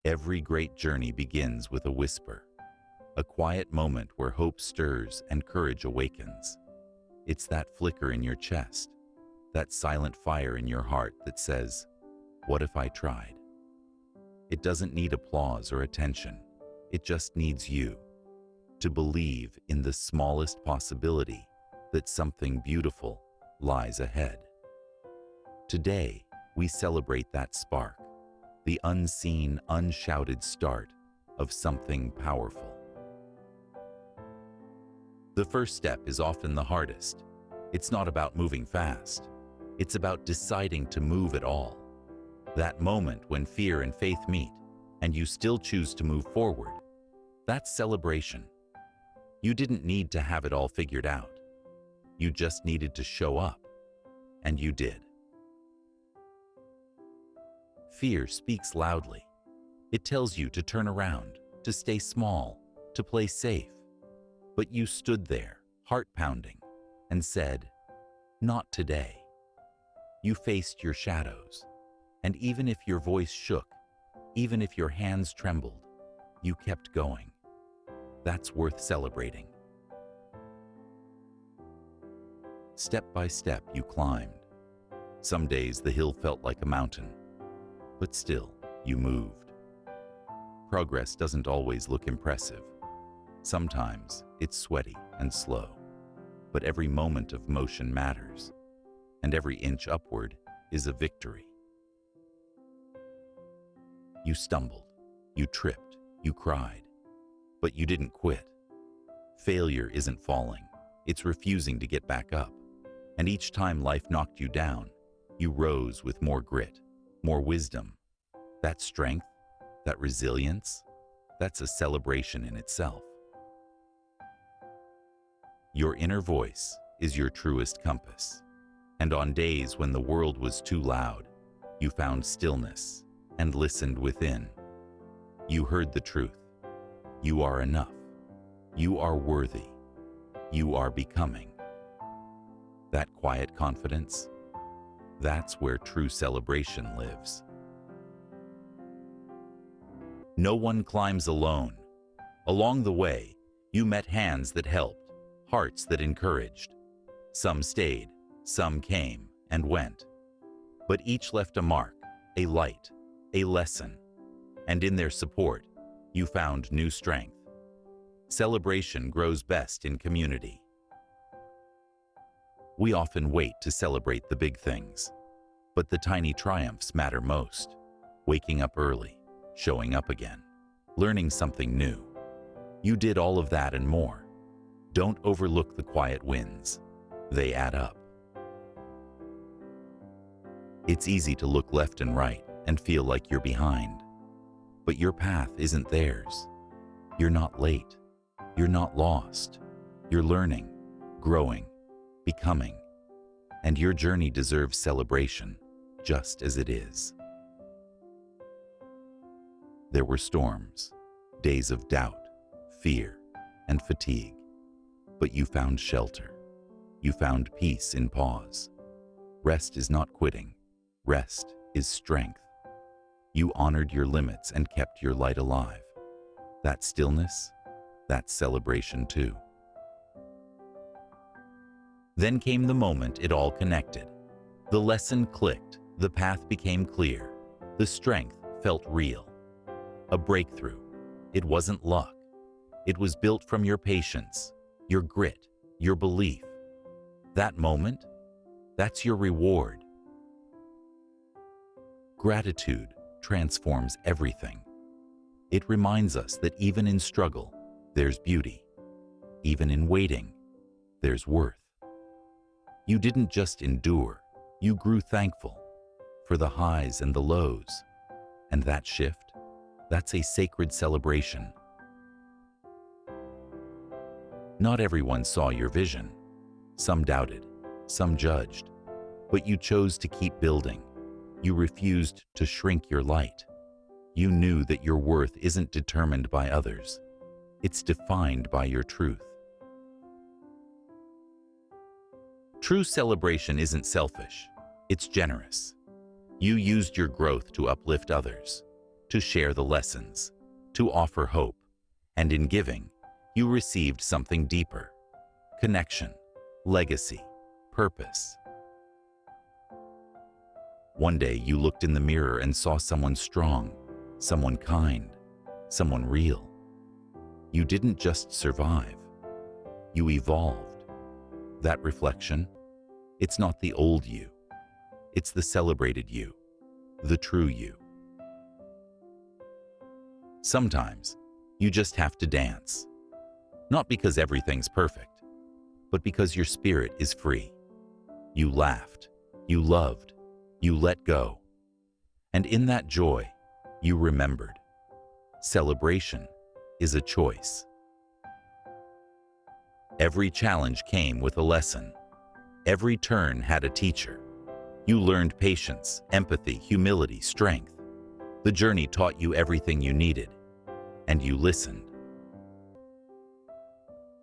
Every great journey begins with a whisper, a quiet moment where hope stirs and courage awakens. It's that flicker in your chest, that silent fire in your heart that says, "What if I tried?" It doesn't need applause or attention. It just needs you to believe in the smallest possibility that something beautiful lies ahead. Today, we celebrate that spark, the unseen, unshouted start of something powerful. The first step is often the hardest. It's not about moving fast. It's about deciding to move at all. That moment when fear and faith meet, and you still choose to move forward, that's celebration. You didn't need to have it all figured out. You just needed to show up, and you did. Fear speaks loudly. It tells you to turn around, to stay small, to play safe. But you stood there, heart pounding, and said, "Not today." You faced your shadows, and even if your voice shook, even if your hands trembled, you kept going. That's worth celebrating. Step by step, you climbed. Some days the hill felt like a mountain, but still, you moved. Progress doesn't always look impressive. Sometimes it's sweaty and slow, but every moment of motion matters, and every inch upward is a victory. You stumbled, you tripped, you cried, but you didn't quit. Failure isn't falling, it's refusing to get back up. And each time life knocked you down, you rose with more grit, more wisdom. That strength, that resilience, that's a celebration in itself. Your inner voice is your truest compass. And on days when the world was too loud, you found stillness and listened within. You heard the truth. You are enough. You are worthy. You are becoming. That quiet confidence, that's where true celebration lives. No one climbs alone. Along the way, you met hands that helped, hearts that encouraged. Some stayed, some came and went. But each left a mark, a light, a lesson. And in their support, you found new strength. Celebration grows best in community. We often wait to celebrate the big things, but the tiny triumphs matter most. Waking up early, showing up again, learning something new. You did all of that and more. Don't overlook the quiet wins. They add up. It's easy to look left and right and feel like you're behind. But your path isn't theirs. You're not late. You're not lost. You're learning, growing, becoming. And your journey deserves celebration, just as it is. There were storms, days of doubt, fear, and fatigue. But you found shelter. You found peace in pause. Rest is not quitting. Rest is strength. You honored your limits and kept your light alive. That stillness, that's celebration too. Then came the moment it all connected. The lesson clicked, the path became clear, the strength felt real. A breakthrough. It wasn't luck. It was built from your patience, your grit, your belief. That moment, that's your reward. Gratitude transforms everything. It reminds us that even in struggle, there's beauty. Even in waiting, there's worth. You didn't just endure, you grew thankful for the highs and the lows. And that shift, that's a sacred celebration. Not everyone saw your vision. Some doubted, some judged, but you chose to keep building. You refused to shrink your light. You knew that your worth isn't determined by others. It's defined by your truth. True celebration isn't selfish. It's generous. You used your growth to uplift others. to share the lessons, to offer hope, and in giving, you received something deeper: connection, legacy, purpose. One day you looked in the mirror and saw someone strong, someone kind, someone real. You didn't just survive, you evolved. That reflection, it's not the old you, it's the celebrated you, the true you. Sometimes you just have to dance, not because everything's perfect, but because your spirit is free. You laughed, you loved, you let go. And in that joy, you remembered. Celebration is a choice. Every challenge came with a lesson. Every turn had a teacher. You learned patience, empathy, humility, strength. The journey taught you everything you needed, and you listened.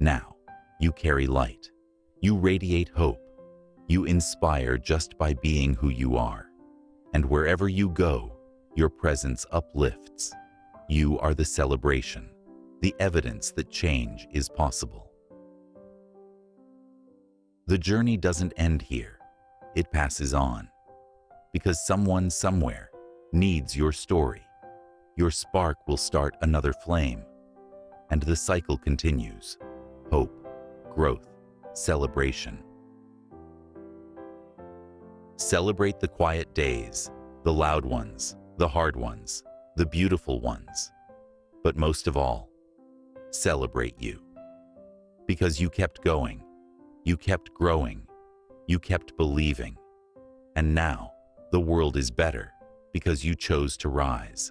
Now, you carry light. You radiate hope. You inspire just by being who you are. And wherever you go, your presence uplifts. You are the celebration, the evidence that change is possible. The journey doesn't end here. It passes on. Because someone somewhere needs your story. Your spark will start another flame. And the cycle continues. Hope, growth, celebration. Celebrate the quiet days, the loud ones, the hard ones, the beautiful ones. But most of all, celebrate you. Because you kept going, you kept growing, you kept believing. And now, the world is better because you chose to rise.